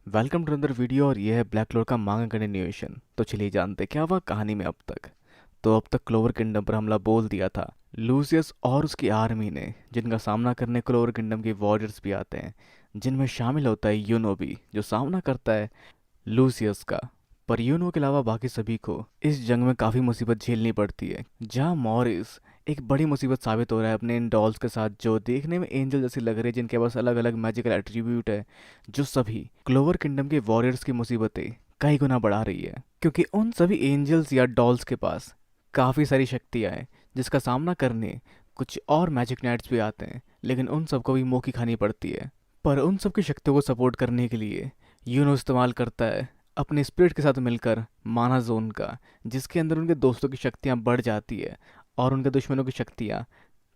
Welcome to another video और ये है ब्लैक क्लोवर का मांगा कंटिन्यूएशन। तो चलिए जानते क्या हुआ कहानी में अब तक। तो अब तक क्लोवर किंगडम पर हमला बोल दिया था लूसियस और उसकी आर्मी ने, जिनका सामना करने क्लोवर किंगडम के वॉरियर्स भी आते हैं, जिनमें शामिल होता है यूनो भी, जो सामना करता है लूसियस का। पर यूनो के अलावा बाकी सभी को इस जंग में काफ़ी मुसीबत झेलनी पड़ती है, जहाँ मॉरिस एक बड़ी मुसीबत साबित हो रहा है अपने इन डॉल्स के साथ, जो देखने में एंजल जैसी लग रही है, जिनके पास अलग अलग मैजिकल एट्रीब्यूट है, जो सभी क्लोवर किंगडम के वॉरियर्स की मुसीबतें कई गुना बढ़ा रही है, क्योंकि उन सभी एंजल्स या डॉल्स के पास काफ़ी सारी शक्तियाँ हैं, जिसका सामना करने कुछ और मैजिक नाइट्स भी आते हैं, लेकिन उन सबको भी मुँह की खानी पड़ती है। पर उन सबकी शक्तियों को सपोर्ट करने के लिए यूनो इस्तेमाल करता है अपने स्पिरिट के साथ मिलकर माना जोन का, जिसके अंदर उनके दोस्तों की शक्तियाँ बढ़ जाती है और उनके दुश्मनों की शक्तियाँ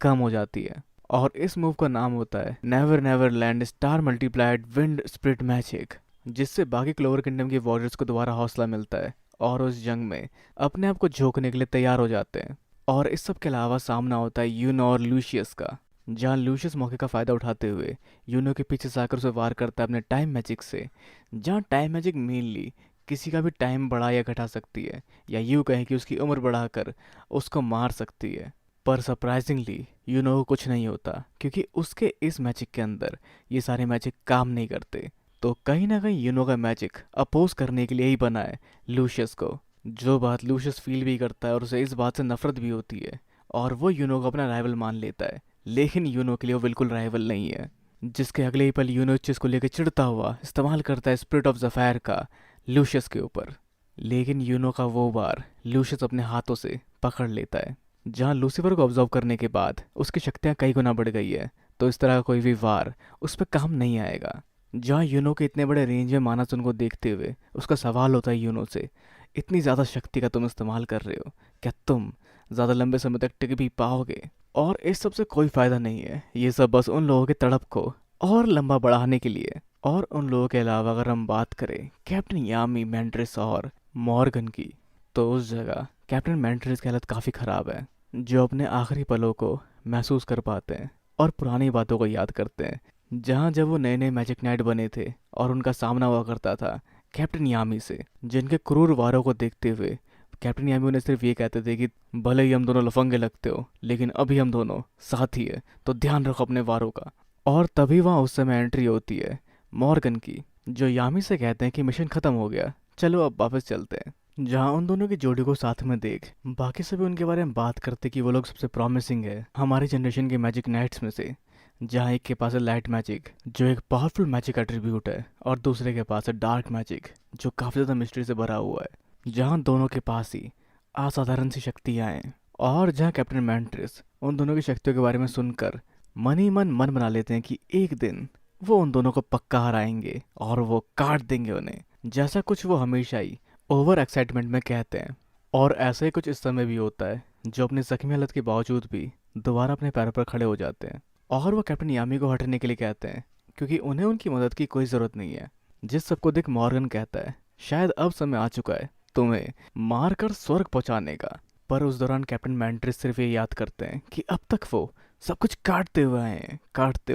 कम हो जाती है। और इस मूव का नाम होता है never never land star multiplied wind spirit magic, जिससे बाकी क्लोवर किंगडम के वॉरियर्स को दोबारा हौसला मिलता है और उस जंग में अपने आप को झोंकने के लिए तैयार हो जाते हैं। और इस सब के अलावा सामना होता है यूनो और लूशियस का, जहाँ लूशियस मौके का फ़ायदा उठाते हुए यूनो के पीछे से आकर उसे वार करता है अपने टाइम मैजिक से, जहाँ टाइम मैजिक मेनली किसी का भी टाइम बढ़ा या घटा सकती है, या यूँ कहें कि उसकी उम्र बढ़ाकर उसको मार सकती है। पर सरप्राइजिंगली यूनो को कुछ नहीं होता, क्योंकि उसके इस मैजिक के अंदर ये सारे मैजिक काम नहीं करते। तो कहीं ना कहीं यूनो का मैजिक अपोज करने के लिए ही बना है लूशियस को, जो बात लूशियस फील भी करता है और उसे इस बात से नफरत भी होती है, और वो यूनो को अपना राइवल मान लेता है। लेकिन यूनो के लिए वो बिल्कुल राइवल नहीं है, जिसके अगले ही पल यूनो इस चीज़ को लेकर चिढ़ता हुआ इस्तेमाल करता है स्पिरिट ऑफ जफायर का लूशियस के ऊपर। लेकिन यूनो का वो बार लूशियस अपने हाथों से पकड़ लेता है, जहाँ लूसीफर को ऑब्जर्व करने के बाद उसकी शक्तियाँ कई गुना बढ़ गई है, तो इस तरह का कोई भी वार उस पर काम नहीं आएगा। जहाँ यूनो के इतने बड़े रेंज में मानस उनको देखते हुए उसका सवाल होता है यूनो से, इतनी ज़्यादा शक्ति का तुम इस्तेमाल कर रहे हो, क्या तुम ज़्यादा लंबे समय तक टिक भी पाओगे? और इस सब से कोई फ़ायदा नहीं है, ये सब बस उन लोगों के तड़प को और लंबा बढ़ाने के लिए। और उन लोगों के अलावा अगर हम बात करें कैप्टन यामी, मैंड्रिस और मॉर्गन की, तो उस जगह कैप्टन मैंड्रिस की हालत काफ़ी ख़राब है, जो अपने आखिरी पलों को महसूस कर पाते हैं और पुरानी बातों को याद करते हैं, जहाँ जब वो नए नए मैजिक नाइट बने थे और उनका सामना हुआ करता था कैप्टन यामी से, जिनके क्रूर वारों को देखते हुए कैप्टन यामी उन्हें सिर्फ ये कहते थे कि भले ही हम दोनों लफंगे लगते हो, लेकिन अभी हम दोनों साथी है, तो ध्यान रखो अपने वारों का। और तभी वहाँ उस समय एंट्री होती है मॉर्गन की, जो यामी से कहते हैं कि मिशन ख़त्म हो गया, चलो अब वापस चलते हैं। जहाँ उन दोनों की जोड़ी को साथ में देख बाकी सभी उनके बारे में बात करते कि वो लोग सबसे प्रॉमिसिंग है हमारी जनरेशन के मैजिक नाइट्स में से, जहाँ एक के पास है लाइट मैजिक, जो एक पावरफुल मैजिक एट्रीब्यूट है, और दूसरे के पास है डार्क मैजिक, जो काफ़ी ज़्यादा मिस्ट्री से भरा हुआ है, जहाँ दोनों के पास ही असाधारण सी शक्तियाँ हैं। और जहाँ कैप्टन मैंट्रिस उन दोनों की शक्तियों के बारे में सुनकर मन ही मन बना लेते हैं कि एक दिन वो उन दोनों को पक्का हराएंगे और वो काट देंगे उन्हें, जैसा कुछ वो हमेशा ही ओवर एक्साइटमेंट में कहते हैं। और ऐसा ही कुछ इस समय भी होता है, जो अपनी जख्मी हालत के बावजूद भी दोबारा अपने पैरों पर खड़े हो जाते हैं, और वो कैप्टन यामी को हटने के लिए कहते हैं, क्योंकि उन्हें उनकी मदद की कोई ज़रूरत नहीं है। जिस सबको देख मॉर्गन कहता है शायद अब समय आ चुका है तुम्हें मार कर स्वर्ग पहुंचाने का। पर उस दौरान कैप्टन मैंट्रिस सिर्फ ये याद करते हैं कि अब तक वो सब कुछ काटते हुए आए हैं, काटते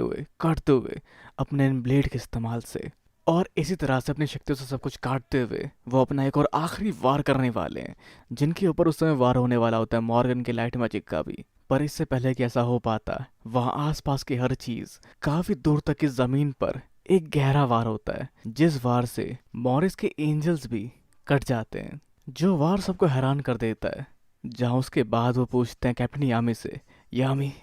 हुए अपने इन ब्लेड के इस्तेमाल से। और इसी तरह से अपनी शक्तियों से सब कुछ काटते हुए वो अपना एक और आखिरी वार करने वाले हैं, जिनके ऊपर उस समय वार होने वाला होता है मॉर्गन के लाइट मैजिक का भी। पर इससे पहले कि ऐसा हो पाता, वहाँ आसपास की हर चीज़ काफ़ी दूर तक की ज़मीन पर एक गहरा वार होता है, जिस वार से मॉरिस के एंजल्स भी कट जाते हैं, जो वार सबको हैरान कर देता है। जहाँ उसके बाद वो पूछते हैं कैप्टन यामी से, यामी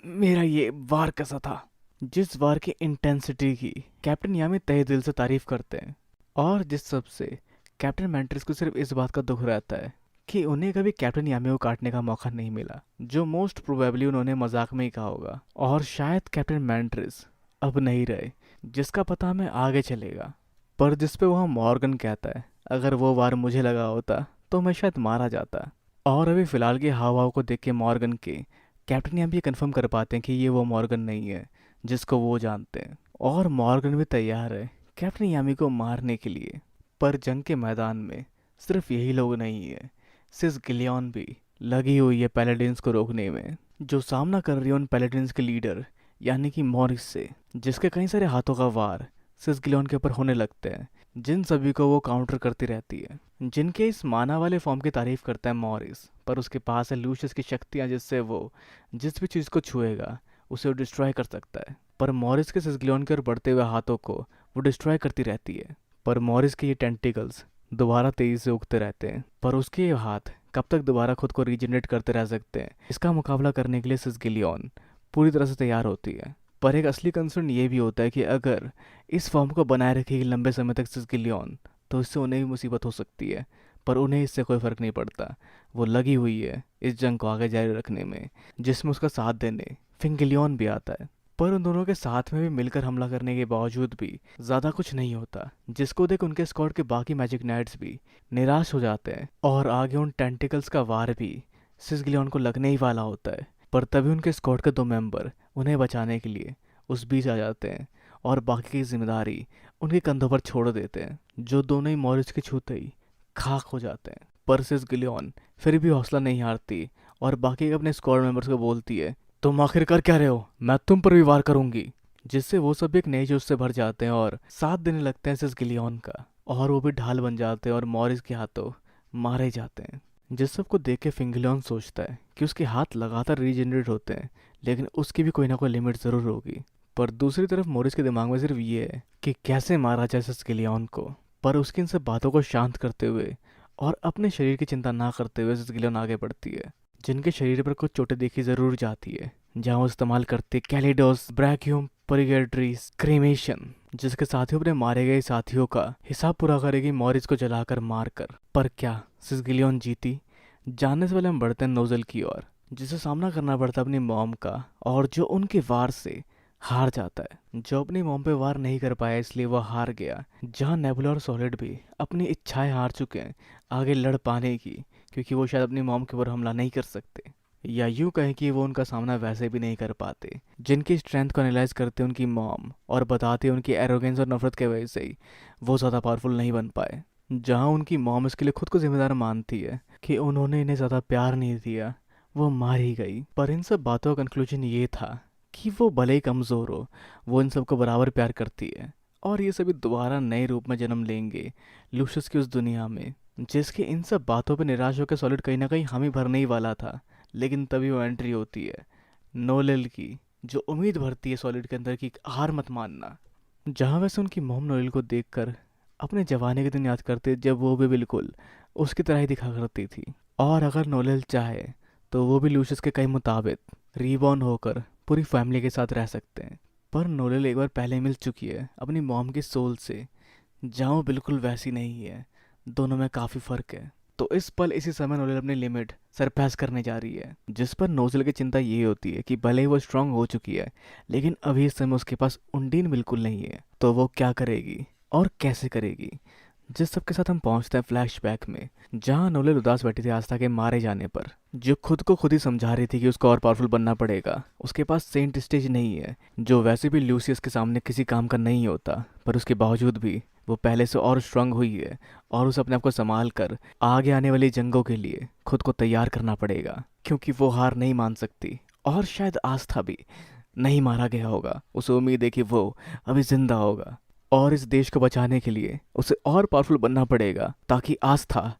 मेरा ये वार कैसा था? जिस वार की इंटेंसिटी की कैप्टन यामी तहे दिल से तारीफ करते हैं, और जिस सब से कैप्टन मैंट्रिस को सिर्फ इस बात का दुख रहता है कि उन्हें कभी कैप्टन यामी को काटने का मौका नहीं मिला, जो मोस्ट प्रोबेबली उन्होंने मजाक में ही कहा होगा। और शायद कैप्टन मैंट्रिस अब नहीं रहे, जिसका पता हमें आगे चलेगा। पर जिस पे वहाँ मॉर्गन कहता है अगर वो वार मुझे लगा होता तो मैं शायद मारा जाता। और अभी फ़िलहाल के हाव भाव को देख के मॉर्गन के कैप्टन यहाँ भी कंफर्म कर पाते हैं कि ये वो मॉर्गन नहीं है जिसको वो जानते हैं, और मॉर्गन भी तैयार है कैप्टन यामी को मारने के लिए। पर जंग के मैदान में सिर्फ यही लोग नहीं है, सिस गिलियन भी लगी हुई है पैलेडिन्स को रोकने में, जो सामना कर रही है उन पैलेडिन्स के लीडर यानी कि मॉरिस से, जिसके कई सारे हाथों का वार सिसगिलियन के ऊपर होने लगते हैं, जिन सभी को वो काउंटर करती रहती है। जिनके इस माना वाले फॉर्म की तारीफ करता है मॉरिस, पर उसके पास है लूशियस की शक्तियाँ जिससे वो जिस भी चीज़ को छुएगा उसे वो डिस्ट्रॉय कर सकता है। पर मॉरिस के सिसगिलियन के ओर बढ़ते हुए हाथों को वो डिस्ट्रॉय करती रहती है। पर मॉरिस के ये टेंटिकल्स दोबारा तेजी से उगते रहते हैं, पर उसके ये हाथ कब तक दोबारा खुद को रीजनरेट करते रह सकते हैं, इसका मुकाबला करने के लिए सिसगिलियन पूरी तरह से तैयार होती है। पर एक असली कंसर्न ये भी होता है कि अगर इस फॉर्म को बनाए रखेगी लंबे समय तक सिसगिलियन, तो इससे उन्हें भी मुसीबत हो सकती है। पर उन्हें इससे कोई फ़र्क नहीं पड़ता। वो लगी हुई है इस जंग को आगे जारी रखने में, जिसमें उसका साथ देने फिंगिलियन भी आता है। पर उन दोनों के साथ में भी मिलकर हमला करने के बावजूद भी ज़्यादा कुछ नहीं होता, जिसको देख उनके स्क्वाड के बाकी मैजिक नाइट्स भी निराश हो जाते हैं और आगे उन टेंटिकल्स का वार भी सिसगिलियन को लगने ही वाला होता है। पर तभी उनके स्क्वाड के 2 मेंबर उन्हें बचाने के लिए उस बीच आ जाते हैं और बाकी की जिम्मेदारी उनके कंधों पर छोड़ देते हैं, जो दोनों ही मॉरिस के छूते ही खाक हो जाते हैं। पर सिसगिलियन फिर भी हौसला नहीं हारती और बाकी अपने स्क्वाड मेंबर्स को बोलती है, तुम आखिर कर क्या रहे हो, मैं तुम पर भी वार करूंगी। जिससे वो सब एक नए जोश से भर जाते हैं और साथ देने लगते हैं सिसगिलियन का, और वो भी ढाल बन जाते हैं और मॉरिस के हाथों मारे जाते हैं। जिस सब को देख के फिंगिलियन सोचता है कि उसके हाथ लगातार रीजनरेट होते हैं, लेकिन उसकी भी कोई ना कोई लिमिट ज़रूर होगी। पर दूसरी तरफ मॉरिस के दिमाग में सिर्फ ये है कि कैसे मारा जाए सिसगिलियन को। पर उसकी इन सब बातों को शांत करते हुए और अपने शरीर की चिंता ना करते हुए सिसगिलियन आगे बढ़ती है। जिनके शरीर पर कुछ चोटें देखी ज़रूर जाती है, जहाँ वो इस्तेमाल करती है कैलिडोस ब्रैकियम परिगेट्रीज क्रीमेशन, जिसके साथ ही अपने मारे गए साथियों का हिसाब पूरा करेगी मॉरिस को जलाकर मारकर। पर क्या सिसगिलियन जीती? जानने से पहले हम बढ़ते हैं नोजल की ओर, जिसे सामना करना पड़ता है अपनी मॉम का, और जो उनके वार से हार जाता है। जो अपनी मॉम पे वार नहीं कर पाया इसलिए वह हार गया। जहाँ नेबुला और सॉलिड भी अपनी इच्छाएं हार चुके हैं आगे लड़ पाने की, क्योंकि वो शायद अपनी मॉम के ऊपर हमला नहीं कर सकते, या यूं कहें कि वो उनका सामना वैसे भी नहीं कर पाते। जिनकी स्ट्रेंथ को एनालाइज करते उनकी मॉम और बताते उनकी एरोगेंस और नफरत के वजह से ही वो ज़्यादा पावरफुल नहीं बन पाए। जहाँ उनकी मॉम इसके लिए खुद को जिम्मेदार मानती है कि उन्होंने इन्हें ज़्यादा प्यार नहीं दिया, वो मार ही गई। पर इन सब बातों का कंक्लूजन ये था कि वो भले ही कमज़ोर हो, वो इन सबको बराबर प्यार करती है, और ये सभी दोबारा नए रूप में जन्म लेंगे लूशियस की उस दुनिया में। जिसके इन सब बातों पे निराश होकर सॉलिड कहीं ना कहीं हामी भरने ही वाला था, लेकिन तभी वो एंट्री होती है नोलेल की, जो उम्मीद भरती है सॉलिड के अंदर की हार मत मानना। जहाँ वैसे उनकी मोम नोएल को देखकर अपने जवानी के दिन याद करते जब वो भी बिल्कुल उसकी तरह ही दिखा करती थी, और अगर नोएल चाहे तो वो भी लूशियस के कई मुताबिक रीबॉर्न होकर पूरी फैमिली के साथ रह सकते हैं। पर नोएल एक बार पहले मिल चुकी है अपनी मॉम की सोल से, जहाँ वो बिल्कुल वैसी नहीं है। दोनों में काफ़ी फ़र्क है। तो इस पल इसी समय नोएल अपनी लिमिट सरपास करने जा रही है, जिस पर नोज़ल की चिंता ये होती है कि भले ही वो स्ट्रांग हो चुकी है, लेकिन अभी इस समय उसके पास उंडीन बिल्कुल नहीं है। तो वो क्या करेगी और कैसे करेगी? जिस सब के साथ हम पहुंचते हैं फ्लैशबैक में, जहां नोएल उदास बैठी थी आस्था के मारे जाने पर, जो खुद को खुद ही समझा रही थी कि उसको और पावरफुल बनना पड़ेगा। उसके पास सेंट स्टेज नहीं है, जो वैसे भी लूसियस के सामने किसी काम का नहीं होता, पर उसके बावजूद भी वो पहले से और स्ट्रांग हुई है, और उसे अपने आप को संभाल कर आगे आने वाली जंगों के लिए खुद को तैयार करना पड़ेगा, क्योंकि वो हार नहीं मान सकती। और शायद आस्था भी नहीं मारा गया होगा, उसे उम्मीद है कि वो अभी जिंदा होगा, और इस देश को बचाने के लिए उसे और पावरफुल बनना पड़ेगा, ताकि आस्था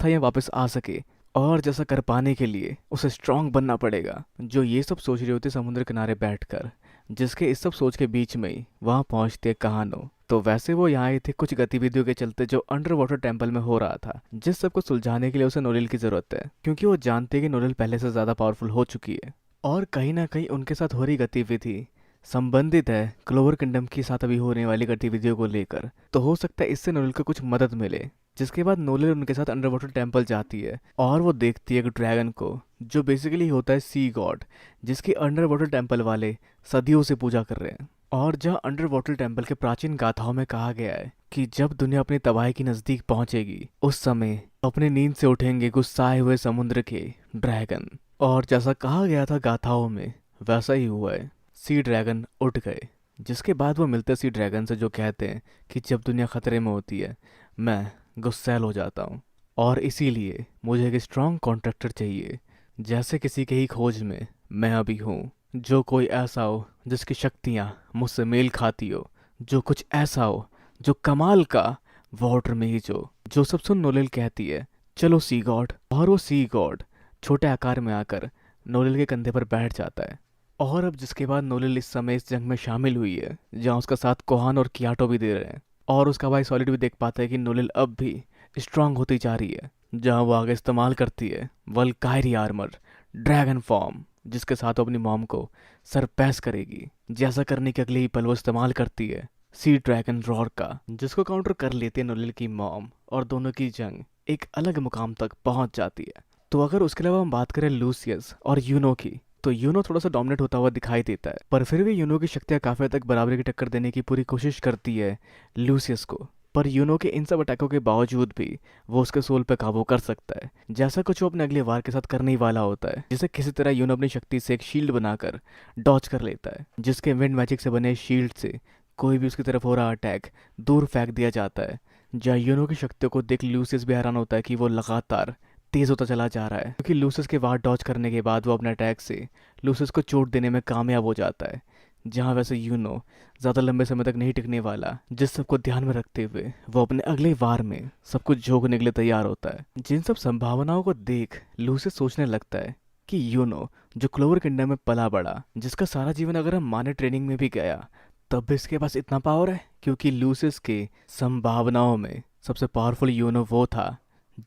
यहाँ वापस आ सके। और जैसा कर पाने के लिए उसे स्ट्रांग बनना पड़ेगा। जो ये सब सोच रही होती समुद्र किनारे बैठकर, जिसके इस सब सोच के बीच में ही वहाँ पहुँचती है कहानो। तो वैसे वो यहाँ आए थे कुछ गतिविधियों के चलते जो अंडर वाटर टेम्पल में हो रहा था, जिस सब को सुलझाने के लिए उसे नोएल की ज़रूरत है, क्योंकि वो जानते हैं कि नोएल पहले से ज़्यादा पावरफुल हो चुकी है, और कहीं ना कहीं उनके साथ हो रही गतिविधि संबंधित है क्लोवर किंगडम के साथ अभी होने वाली गतिविधियों को लेकर। तो हो सकता है इससे नोएल को कुछ मदद मिले। जिसके बाद नोएल उनके साथ अंडर वाटर टेम्पल जाती है, और वो देखती है एक ड्रैगन को, जो बेसिकली होता है सी गॉड, जिसकी अंडर वाटर टेम्पल वाले सदियों से पूजा कर रहे हैं। और जहाँ अंडर वाटर टेम्पल के प्राचीन गाथाओं में कहा गया है कि जब दुनिया अपनी तबाही की नज़दीक पहुंचेगी, उस समय अपने नींद से उठेंगे गुस्साए हुए समुद्र के ड्रैगन। और जैसा कहा गया था गाथाओं में, वैसा ही हुआ है। सी ड्रैगन उठ गए, जिसके बाद वो मिलते सी ड्रैगन से, जो कहते हैं कि जब दुनिया खतरे में होती है मैं गुस्सैल हो जाता हूँ, और इसीलिए मुझे एक स्ट्रॉन्ग कॉन्ट्रैक्टर चाहिए, जैसे किसी के ही खोज में मैं अभी हूँ। जो कोई ऐसा हो जिसकी शक्तियाँ मुझसे मेल खाती हो, जो कुछ ऐसा हो, जो कमाल का, वाटर में ही जो सब सुन नोलिल कहती है, चलो सी गॉड। और वो सी गॉड छोटे आकार में आकर नोलिल के कंधे पर बैठ जाता है। और अब जिसके बाद नोलिल इस समय इस जंग में शामिल हुई है, जहाँ उसका साथ कोहान और कियाटो भी दे रहे हैं, और उसका भाई सॉलिड भी देख पाता है कि नोलिल अब भी स्ट्रांग होती जा रही है, जहाँ वो आगे इस्तेमाल करती है वल्कायरी आर्मर, ड्रैगन फॉर्म, जिसके साथ वो अपनी मॉम को सरपैस करेगी। जैसा करने के अगले ही पल वो इस्तेमाल करती है सी ड्रैगन रॉर का, जिसको काउंटर कर लेती है नोलिल की मॉम, और दोनों की जंग एक अलग मुकाम तक पहुंच जाती है। तो अगर उसके अलावा हम बात करें लूसियस और यूनो की, तो यूनो थोड़ा सा डोमिनेट होता हुआ दिखाई देता है, पर फिर भी यूनो की शक्तियां काफी हद तक बराबरी की टक्कर देने की पूरी कोशिश करती है लूसियस को। पर यूनो के इन सब अटैकों के बावजूद भी वो उसके सोल पे काबू कर सकता है, जैसा कुछ वो अपने अगले वार के साथ करने ही वाला होता है, जिसे किसी तरह यूनो अपनी शक्ति से एक शील्ड बनाकर डॉच कर लेता है, जिसके विंड मैजिक से बने शील्ड से कोई भी उसकी तरफ हो रहा अटैक दूर फेंक दिया जाता है। जहाँ यूनो की शक्तियों को देख लूसियस भी हैरान होता है कि वो लगातार तेज होता चला जा रहा है, क्योंकि लूसियस के वार डॉच करने के बाद वो अपने अटैक से लूसियस को चोट देने में कामयाब हो जाता है। जहाँ वैसे यूनो ज़्यादा लंबे समय तक नहीं टिकने वाला, जिस सबको ध्यान में रखते हुए वो अपने अगले वार में सब कुछ झोंकने के लिए तैयार होता है। जिन सब संभावनाओं को देख लूसियस सोचने लगता है कि यूनो जो क्लोवर किंगडम में पला बड़ा, जिसका सारा जीवन अगर हम माने ट्रेनिंग में भी गया, तब भी इसके पास इतना पावर है, क्योंकि लूसियस के संभावनाओं में सबसे पावरफुल यूनो वो था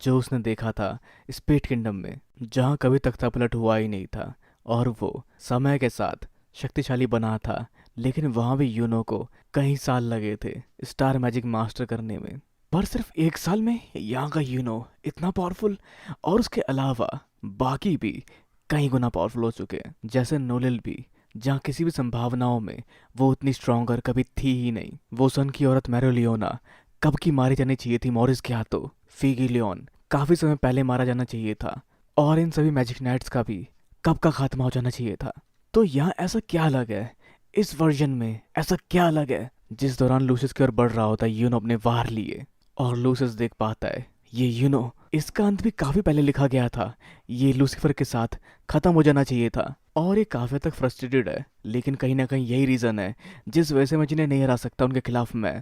जो उसने देखा था स्पेट किंगडम में, जहाँ कभी तख्ता पलट हुआ ही नहीं था, और वो समय के साथ शक्तिशाली बना था, लेकिन वहाँ भी यूनो को कई साल लगे थे स्टार मैजिक मास्टर करने में। पर सिर्फ एक साल में यहाँ का यूनो इतना पावरफुल, और उसके अलावा बाकी भी कई गुना पावरफुल हो चुके हैं, जैसे नोलिल भी, जहाँ किसी भी संभावनाओं में वो उतनी स्ट्रॉन्गर कभी थी ही नहीं। वो सन की औरत मैरोलियोना कब की मारी जानी चाहिए थी मॉरिस के हाथों, फिगिलियन काफी समय पहले मारा जाना चाहिए था, और इन सभी मैजिक नाइट्स का भी कब का खात्मा हो जाना चाहिए था। तो यहाँ ऐसा क्या अलग है, इस वर्जन में ऐसा क्या अलग है? जिस दौरान लूसियस की ओर बढ़ रहा होता है यूनो अपने वार लिए, और लूसियस देख पाता है ये यूनो, इसका अंत भी काफी पहले लिखा गया था, ये लूसीफर के साथ खत्म हो जाना चाहिए था, और ये काफी हद तक फ्रस्ट्रेटेड है, लेकिन कहीं ना कहीं यही रीजन है जिस वजह से मैं जिन्हें नहीं हरा सकता उनके खिलाफ मैं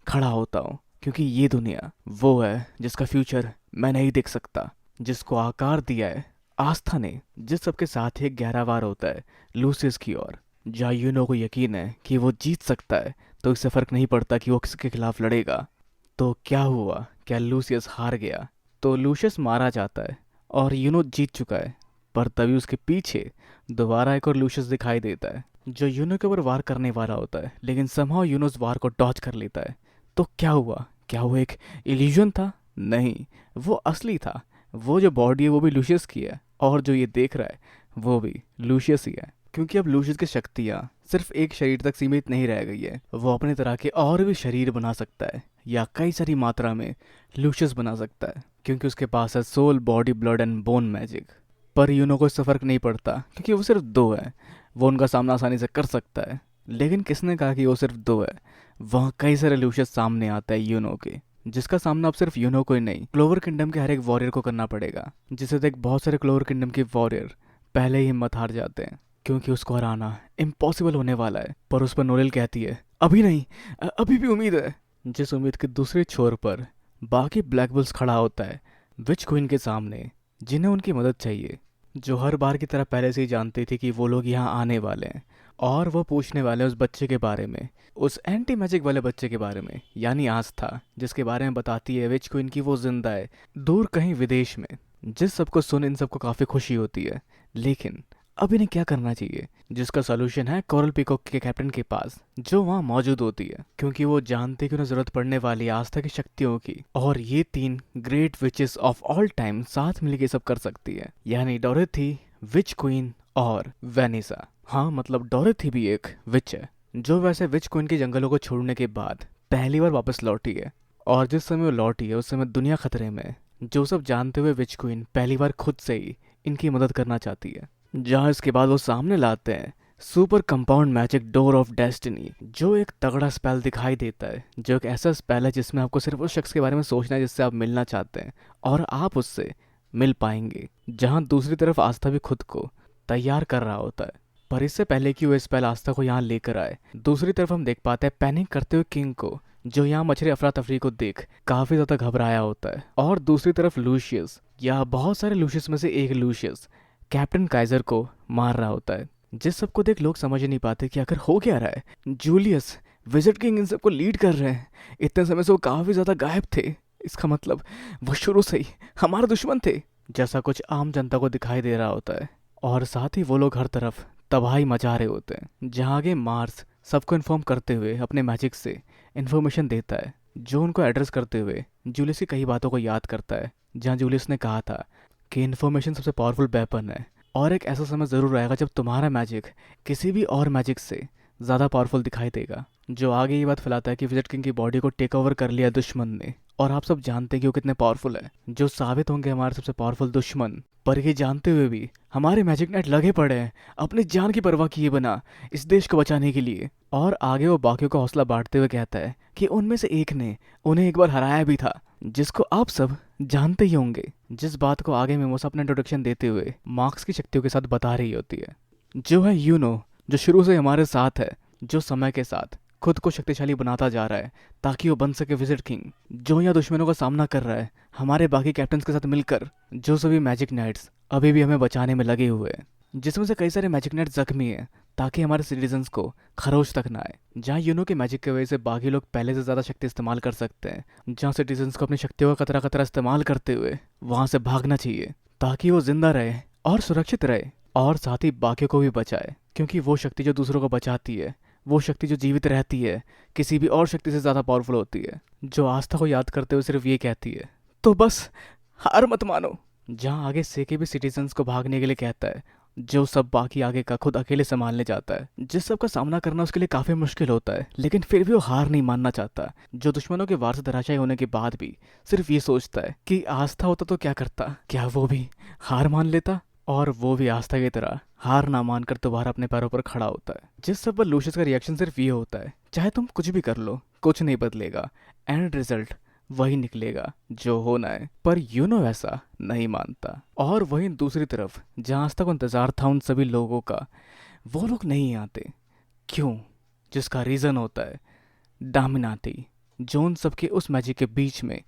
खड़ा होता हूँ, क्योंकि ये दुनिया वो है जिसका फ्यूचर मैं नहीं देख सकता, जिसको आकार दिया है आस्था ने, जिस सबके साथ ही एक गहरा वार होता है लूसियस की ओर, जहाँ यूनो को यकीन है कि वो जीत सकता है, तो इससे फर्क नहीं पड़ता कि वो किसके खिलाफ लड़ेगा। तो क्या हुआ, क्या लूसियस हार गया? तो लूसियस मारा जाता है और यूनो जीत चुका है, पर तभी उसके पीछे दोबारा एक और लूसियस दिखाई देता है, जो यूनो के ऊपर वार करने वाला होता है, लेकिन समहाउ यूनो उस वार को डॉच कर लेता है। तो क्या हुआ, क्या वो एक इल्यूजन था? नहीं, वो असली था। वो जो बॉडी है वो भी लूसियस की है, और जो ये देख रहा है वो भी लूसियस ही है, क्योंकि अब लूसियस की शक्तियाँ सिर्फ एक शरीर तक सीमित नहीं रह गई है, वो अपने तरह के और भी शरीर बना सकता है, या कई सारी मात्रा में लूसियस बना सकता है, क्योंकि उसके पास है soul, body, blood and bone magic. पर यूनो को इससे फर्क नहीं पड़ता, क्योंकि वो सिर्फ दो है, वो उनका सामना आसानी से कर सकता है। लेकिन किसने कहा कि वो सिर्फ दो है? वहाँ कई सारे लूसियस सामने आता है यूनो के, जिसका सामना अब सिर्फ यूनो को ही नहीं, क्लोवर किंगडम के हर एक वॉरियर को करना पड़ेगा, जिसे देख बहुत सारे क्लोवर किंगडम के वॉरियर पहले ही हिम्मत हार जाते हैं, क्योंकि उसको हराना इम्पॉसिबल होने वाला है। पर उस पर नोलिल कहती है अभी नहीं, अभी भी उम्मीद है। जिस उम्मीद के दूसरे छोर पर बाकी ब्लैक बुल्स खड़ा होता है विच क्वीन के सामने, जिन्हें उनकी मदद चाहिए, जो हर बार की तरह पहले से ही जानती थी कि वो लोग यहाँ आने वाले हैं, और वो पूछने वाले उस बच्चे के बारे में, उस एंटी मैजिक वाले बच्चे के बारे में, यानी आस्था, जिसके बारे में बताती है विच क्वीन की वो जिंदा है दूर कहीं विदेश में। जिस सबको सुन इन सबको काफ़ी खुशी होती है, लेकिन अब इन्हें क्या करना चाहिए? जिसका सोल्यूशन है कोरल पीकॉक के कैप्टन के पास, जो वहाँ मौजूद होती है, क्योंकि वो जानते कि उन्हें जरूरत पड़ने वाली आस्था की शक्तियों की, और ये तीन great witches of all time साथ मिलकर सब कर सकती है, यानी डोरेथी, विच क्वीन और वेनिसा। हाँ, मतलब डोरेथी भी एक विच है, जो वैसे विच क्वीन के जंगलों को छोड़ने के बाद पहली बार वापस लौटी है, और जिस समय वो लौटी है उस समय दुनिया खतरे में है, जो सब जानते हुए विच क्वीन पहली बार खुद से ही इनकी मदद करना चाहती है। जहाँ इसके बाद वो सामने लाते हैं super compound magic door of destiny, जो एक तगड़ा स्पेल दिखाई देता है, जो एक ऐसा स्पेल है जिसमें आपको सिर्फ उस शख्स के बारे में सोचना है जिससे आप मिलना चाहते हैं, और आप उससे मिल पाएंगे। जहाँ दूसरी तरफ आस्था भी खुद को तैयार कर रहा होता है, पर इससे पहले कि वो इस स्पेल आस्था को यहाँ लेकर आए, दूसरी तरफ हम देख पाते हैं पैनिक करते हुए किंग को, जो यहाँ मछली अफरा तफरी को देख काफी ज्यादा घबराया होता है। और दूसरी तरफ लूशियस, या बहुत सारे लूशियस में से एक लूशियस, कैप्टन काइजर को मार रहा होता है। जिस सबको देख लोग समझ ही नहीं पाते कि आखिर हो क्या रहा है। जूलियस, विजिट किंग इन सबको लीड कर रहे हैं। इतने समय से वो काफी ज्यादा गायब थे, इसका मतलब वो शुरू से ही हमारे दुश्मन थे, जैसा कुछ आम जनता को दिखाई दे रहा होता है। और साथ ही वो लोग हर तरफ तबाही मचा रहे होते हैं। जहाँ आगे मार्स सबको इन्फॉर्म करते हुए अपने मैजिक से इन्फॉर्मेशन देता है, जो उनको एड्रेस करते हुए जूलियस की कई बातों को याद करता है। जहाँ जूलियस ने कहा था कि इन्फॉर्मेशन सबसे पावरफुल वेपन है, और एक ऐसा समय ज़रूर आएगा जब तुम्हारा मैजिक किसी भी और मैजिक से ज़्यादा पावरफुल दिखाई देगा। जो आगे ये बात फैलाता है कि विजिट किंग की बॉडी को टेक ओवर कर लिया दुश्मन ने, और आप सब जानते हैं कि वो कितने पावरफुल है, जो साबित होंगे हमारे सबसे पावरफुल दुश्मन। पर ये जानते हुए भी हमारे मैजिक नाइट लगे पड़े हैं अपनी जान की परवाह किए बिना इस देश को बचाने के लिए। और आगे वो बाकियों का हौसला बांटते हुए कहता है कि उनमें से एक ने उन्हें एक बार हराया भी था, जिसको आप सब जानते ही होंगे। जिस बात को आगे मेमोसा अपना इंट्रोडक्शन देते हुए मार्क्स की शक्तियों के साथ बता रही होती है, जो है यूनो, जो शुरू से हमारे साथ है, जो समय के साथ खुद को शक्तिशाली बनाता जा रहा है ताकि वो बन सके विजिट किंग, जो यहाँ दुश्मनों का सामना कर रहा है हमारे बाकी कैप्टन्स के साथ मिलकर, जो सभी मैजिक नाइट्स अभी भी हमें बचाने में लगे हुए हैं, जिसमें से कई सारे मैजिक नाइट्स जख्मी हैं ताकि हमारे सिटीजन्स को खरोच तक ना आए। जहाँ यूनो के मैजिक की वजह से बाकी लोग पहले से ज़्यादा शक्ति इस्तेमाल कर सकते हैं, जहाँ सिटीजन्स को अपनी शक्तियों का खतरा खतरा इस्तेमाल करते हुए वहाँ से भागना चाहिए ताकि वो जिंदा रहे और सुरक्षित रहे, और साथ ही बाकियों को भी बचाए। क्योंकि वो शक्ति जो दूसरों को बचाती है, वो शक्ति जो जीवित रहती है, किसी भी और शक्ति से ज़्यादा पावरफुल होती है, जो आस्था को याद करते हुए सिर्फ ये कहती है, तो बस हार मत मानो। जहाँ आगे सेके भी सिटीजन्स को भागने के लिए कहता है, जो सब बाकी आगे का खुद अकेले संभालने जाता है। जिस सब का सामना करना उसके लिए काफ़ी मुश्किल होता है, लेकिन फिर भी वो हार नहीं मानना चाहता। जो दुश्मनों के वार से धराशायी होने के बाद भी सिर्फ ये सोचता है कि आस्था होता तो क्या करता, क्या वो भी हार मान लेता। और वो भी आस्था की तरह हार ना मानकर दोबारा अपने पैरों पर खड़ा होता है। जिस सब पर लूशियस का रिएक्शन सिर्फ ये होता है, चाहे तुम कुछ भी कर लो कुछ नहीं बदलेगा, एंड रिजल्ट वही निकलेगा जो होना है। पर यूनो ऐसा नहीं मानता। और वहीं दूसरी तरफ जहाँ आज तक इंतजार था उन सभी लोगों का, वो लोग नहीं आते। क्यों? जिसका रीज़न होता है डामिनाती, जो उन सबके उस मैजिक के बीच में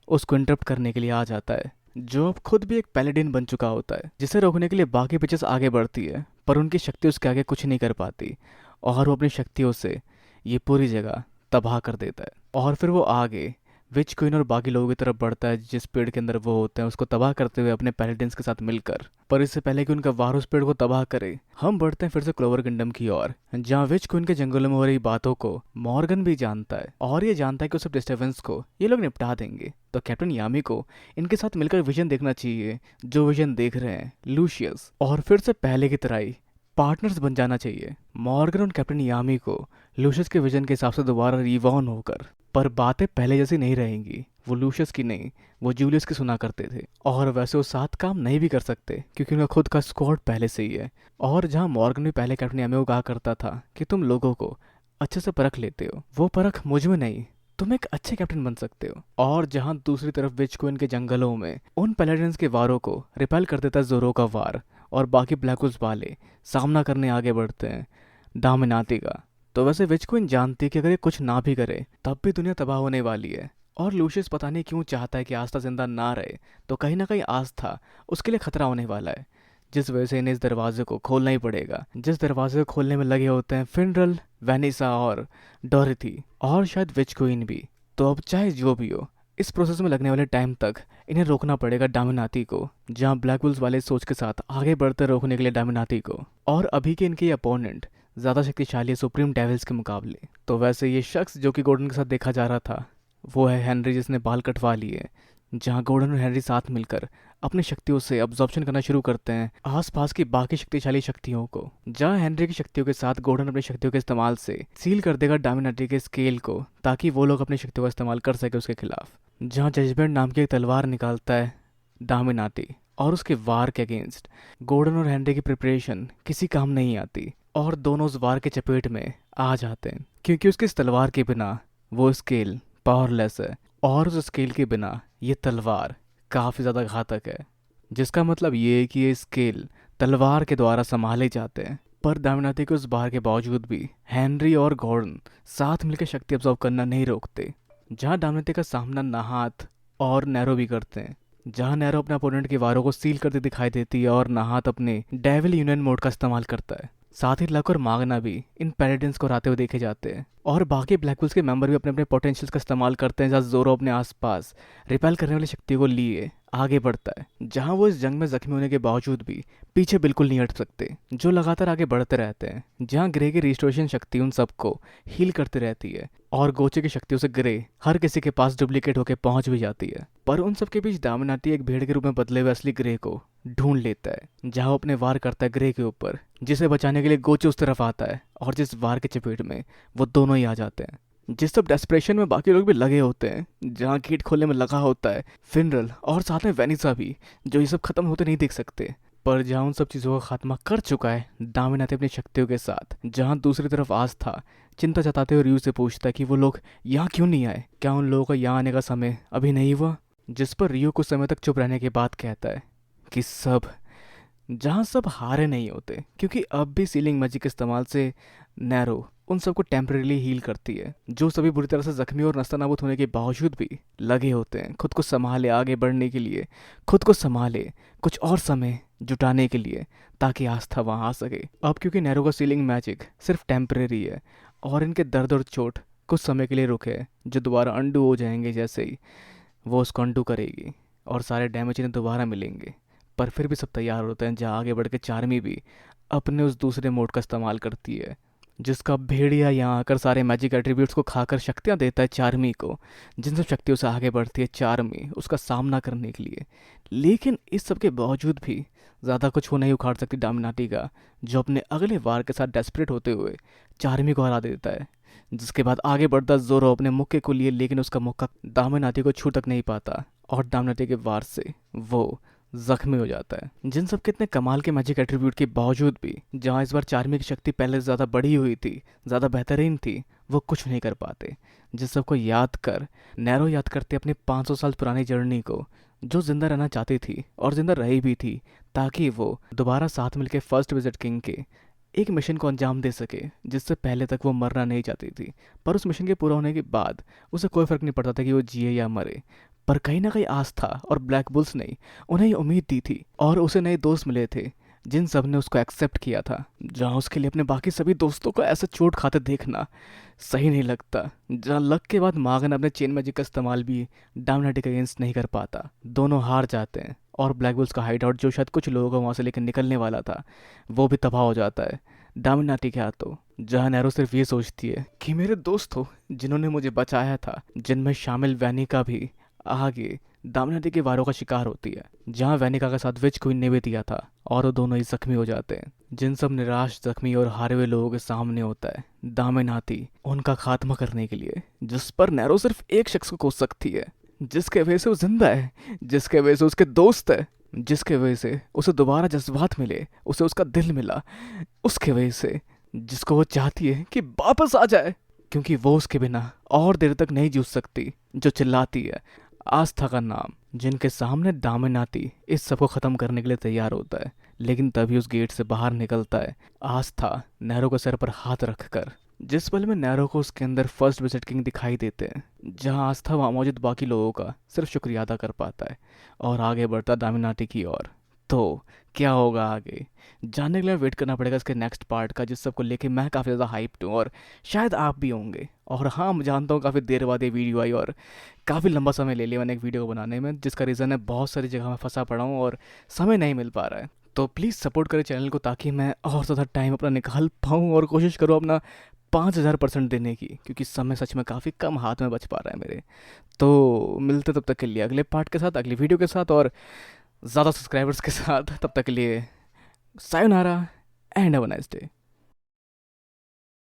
उसको इंटरप्ट करने के लिए आ जाता है, जो अब खुद भी एक पैलेडिन बन चुका होता है, जिसे रोकने के लिए बाकी पिचेस आगे बढ़ती है, पर उनकी शक्ति उसके आगे कुछ नहीं कर पाती, और वो अपनी शक्तियों से ये पूरी जगह तबाह कर देता है। और फिर वो आगे विच क्वीन और बाकी लोगों की तरफ बढ़ता है, जिस पेड़ के अंदर वो होते हैं उसको तबाह करते हुए अपने पैलेडिन्स के साथ मिलकर। पर इससे पहले कि उनका वार उस पेड़ को तबाह करे, हम बढ़ते हैं फिर से क्लोवर किंगडम की ओर, जहाँ विच क्वीन के जंगलों में हो रही बातों को मॉर्गन भी जानता है, और ये जानता है कि उस सब डिस्टर्बेंस को ये लोग निपटा देंगे। तो कैप्टन यामी को इनके साथ मिलकर विजन देखना चाहिए, जो विजन देख रहे हैं लूशियस, और फिर से पहले की तरह ही पार्टनर्स बन जाना चाहिए। मॉर्गन और कैप्टन यामी को लूशियस के विजन के हिसाब से दोबारा रिवॉर्न होकर, पर बातें पहले जैसी नहीं रहेंगी। वो लूशियस की नहीं, वो जूलियस की सुना करते थे, और वैसे वो साथ काम नहीं भी कर सकते क्योंकि उनका खुद का स्क्वाड पहले से ही है। और जहाँ मॉर्गन भी पहले कैप्टन यामी को कहा करता था कि तुम लोगों को अच्छे से परख लेते हो, वो परख मुझ में नहीं, तुम एक अच्छे कैप्टन बन सकते हो। और जहाँ दूसरी तरफ विच क्वीन के जंगलों में उन पैलेडिन्स के वारों को रिपेल कर देता है जोरो का वार, और बाकी ब्लैक होल्स वाले सामना करने आगे बढ़ते हैं डामिनाती का। तो वैसे विच क्वीन जानती है कि अगर ये कुछ ना भी करे तब भी दुनिया तबाह होने वाली है, और लूशियस पता नहीं क्यों चाहता है कि आस्था जिंदा ना रहे, तो कहीं ना कहीं आस्था उसके लिए खतरा होने वाला है, जिस वजह से इन्हें इस दरवाजे को खोलना ही पड़ेगा। जिस दरवाजे को खोलने में लगे होते हैं फिनरल, वेनिसा और डोरिथी, और शायद विच क्वीन भी। तो अब चाहे जो भी हो, इस प्रोसेस में लगने वाले टाइम तक इन्हें रोकना पड़ेगा डामिनाती को, जहाँ ब्लैक वुल्स वाले सोच के साथ आगे बढ़ते रोकने के लिए डामिनाती को। और अभी के इनके अपोनेंट ज़्यादा शक्तिशाली है सुप्रीम डेविल्स के मुकाबले। तो वैसे ये शख्स जो कि गॉर्डन के साथ देखा जा रहा था, वो है हेनरी, जिसने बाल कटवा लिए। जहाँ गॉर्डन और हेनरी साथ मिलकर अपनी शक्तियों से अब्जॉर्प्शन करना शुरू करते हैं आसपास की बाकी शक्तिशाली शक्तियों को। जहाँ हेनरी की शक्तियों के साथ गॉर्डन अपनी शक्तियों के इस्तेमाल से सील कर देगा डामिनाटी के स्केल को, ताकि वो लोग अपनी शक्तियों का इस्तेमाल कर सके उसके खिलाफ। जहाँ जजमेंट नाम की एक तलवार निकालता है डामिनाटी, और उसके वार के अगेंस्ट गॉर्डन और हेनरी की प्रिपरेशन किसी काम नहीं आती, और दोनों उस वार के चपेट में आ जाते हैं, क्योंकि उसकी इस तलवार के बिना वो स्केल पावरलेस है, और उस स्केल के बिना ये तलवार काफ़ी ज़्यादा घातक है। जिसका मतलब ये है कि ये स्केल तलवार के द्वारा संभाले जाते हैं, पर दामिनाती के उस बार के बावजूद भी हेनरी और गॉर्डन साथ मिलकर शक्ति अब्सॉर्ब करना नहीं रोकते। जहाँ दामिनाती का सामना नाहात और नैरो भी करते हैं। जहाँ नैरो अपने अपोनेंट के वारों को सील करते दिखाई देती है और नाहात अपने डेविल यूनियन मोड का इस्तेमाल करता है। साथ ही लक और मागना भी इन पैलेडियंस को हराते हुए देखे जाते हैं और बाकी ब्लैक बुल्स के मेंबर भी अपने अपने पोटेंशियल्स का इस्तेमाल करते हैं। जहाँ जोरो अपने आसपास रिपेल करने वाली शक्ति को लिए आगे बढ़ता है। जहाँ वो इस जंग में जख्मी होने के बावजूद भी पीछे बिल्कुल नहीं हट सकते, जो लगातार आगे बढ़ते रहते हैं। जहाँ ग्रे की रिस्टोरेशन शक्ति उन सबको हील करती रहती है और गोचे की शक्तियों से ग्रे हर किसी के पास डुप्लीकेट होकर पहुंच भी जाती है। पर उन सबके बीच दामिनाती एक भेड़ के रूप में बदले हुए असली ग्रे को ढूंढ लेता है। जहाँ वो अपने वार करता है ग्रे के ऊपर, जिसे बचाने के लिए गोचे उस तरफ आता है और जिस वार के चपेट में वो दोनों ही आ जाते हैं। जिस सब डेस्परेशन में बाकी लोग भी लगे होते हैं। जहाँ गेट खोलने में लगा होता है फिनरल और साथ में वेनिसा भी, जो ये सब खत्म होते नहीं देख सकते। पर जहाँ उन सब चीज़ों का खात्मा कर चुका है दामिनाती अपनी शक्तियों के साथ। जहाँ दूसरी तरफ आस्था चिंता जताते हुए रयू से पूछता है कि वो लोग यहाँ क्यों नहीं आए, क्या उन लोगों का यहाँ आने का समय अभी नहीं हुआ। जिस पर रियो कुछ समय तक चुप रहने के बाद कहता है कि जहाँ सब हारे नहीं होते, क्योंकि अब भी सीलिंग मैजिक के इस्तेमाल से नैरो उन सबको टेम्परेली हील करती है, जो सभी बुरी तरह से जख्मी और नस्तानाबूद होने के बावजूद भी लगे होते हैं खुद को संभाले आगे बढ़ने के लिए, खुद को संभाले कुछ और समय जुटाने के लिए, ताकि आस्था वहाँ आ सके। अब क्योंकि नैरो का सीलिंग मैजिक सिर्फ टेम्परेरी है और इनके दर्द और चोट कुछ समय के लिए रुके हैं, जो दोबारा अंडू हो जाएंगे जैसे ही वो उसको अंडू करेगी और सारे डैमेज इन्हें दोबारा मिलेंगे। पर फिर भी सब तैयार होते हैं। जहाँ आगे बढ़ के चार्मी भी अपने उस दूसरे मोड का इस्तेमाल करती है, जिसका भेड़िया यहाँ आकर सारे मैजिक एट्रीब्यूट्स को खाकर शक्तियाँ देता है चार्मी को, जिन सब शक्तियों से आगे बढ़ती है चार्मी उसका सामना करने के लिए। लेकिन इस सब के बावजूद भी ज़्यादा कुछ वो नहीं उखाड़ सकती दामिनाती का, जो अपने अगले वार के साथ डेस्परेट होते हुए चार्मी को हरा देता है। जिसके बाद आगे बढ़ता जोरो अपने मुक्के को लिए, लेकिन उसका मुक्का दामिनाती को छू तक नहीं पाता और दामिनाती के वार से वो जख्मी हो जाता है। जिन सब के इतने कमाल के मैजिक एट्रीब्यूट के बावजूद भी, जहाँ इस बार चार्मी की शक्ति पहले से ज़्यादा बढ़ी हुई थी, ज़्यादा बेहतरीन थी, वो कुछ नहीं कर पाते। जिस सबको याद कर नैरो याद करते अपने 500 साल पुरानी जर्नी को, जो जिंदा रहना चाहती थी और जिंदा रही भी थी, ताकि वो दोबारा साथ मिलकर फर्स्ट विजिट किंग के एक मिशन को अंजाम दे सके, जिससे पहले तक वो मरना नहीं चाहती थी। पर उस मिशन के पूरा होने के बाद उसे कोई फ़र्क नहीं पड़ता था कि वो जिए या मरे। पर कहीं ना कहीं आस्था और ब्लैक बुल्स ने उन्हें ये उम्मीद दी थी और उसे नए दोस्त मिले थे, जिन सब ने उसको एक्सेप्ट किया था। जहाँ उसके लिए अपने बाकी सभी दोस्तों को ऐसे चोट खाते देखना सही नहीं लगता। जहाँ लक के बाद मागन अपने चेन मैजिक का इस्तेमाल भी दामिनाटी के अगेंस्ट नहीं कर पाता। दोनों हार जाते हैं और ब्लैक बुल्स का हाइड आउट, जो शायद कुछ लोगों को वहाँ से लेकर निकलने वाला था, वो भी तबाह हो जाता है दामिनाटी के हाथों। जहाँ नैरो सिर्फ ये सोचती है कि मेरे दोस्त हो जिन्होंने मुझे बचाया था, जिनमें शामिल वैनिका भी आगे दामिनाती के वारों का शिकार होती है। जहाँ वैनिका का साथ विच क्वीन ने भी दिया था और वो दोनों ही जख्मी हो जाते हैं। जिन सब निराश जख्मी और हारे हुए लोगों के सामने होता है दामिनाती उनका खात्मा करने के लिए, जिस पर नैरो सिर्फ एक शख्स को कोस सकती है, जिसके वजह से वो जिंदा है, जिसके वजह से उसके दोस्त है, जिसके वजह से उसे दोबारा जज्बात मिले, उसे उसका दिल मिला, उसके वजह से जिसको वो चाहती है कि वापस आ जाए, क्योंकि वो उसके बिना और देर तक नहीं जूझ सकती। जो चिल्लाती है आस्था का नाम, जिनके सामने दामिनाती इस सब को ख़त्म करने के लिए तैयार होता है। लेकिन तभी उस गेट से बाहर निकलता है आस्था नैरो के सर पर हाथ रखकर। जिस पल में नैरो को उसके अंदर फर्स्ट विजिट किंग दिखाई देते हैं, जहां आस्था वहाँ मौजूद बाकी लोगों का सिर्फ शुक्रिया अदा कर पाता है और आगे बढ़ता दामिनाती की ओर। तो क्या होगा आगे जानने के लिए वेट करना पड़ेगा इसके नेक्स्ट पार्ट का, जिस सब को लेके मैं काफ़ी ज़्यादा हाइप्ड हूँ और शायद आप भी होंगे। और हाँ, मैं जानता हूँ काफ़ी देर बाद ये वीडियो आई और काफ़ी लंबा समय ले लिया मैंने एक वीडियो को बनाने में, जिसका रीज़न है बहुत सारी जगह मैं फंसा पड़ा हूँ और समय नहीं मिल पा रहा है। तो प्लीज़ सपोर्ट करें चैनल को, ताकि मैं और ज़्यादा टाइम अपना निकाल पाऊँ और कोशिश करूँ अपना 5000% देने की, क्योंकि समय सच में काफ़ी कम हाथ में बच पा रहा है मेरे। तो मिलते तब तक के लिए अगले पार्ट के साथ, अगली वीडियो के साथ और ज़्यादा सब्सक्राइबर्स के साथ। तब तक के लिए sayonara and have a nice day.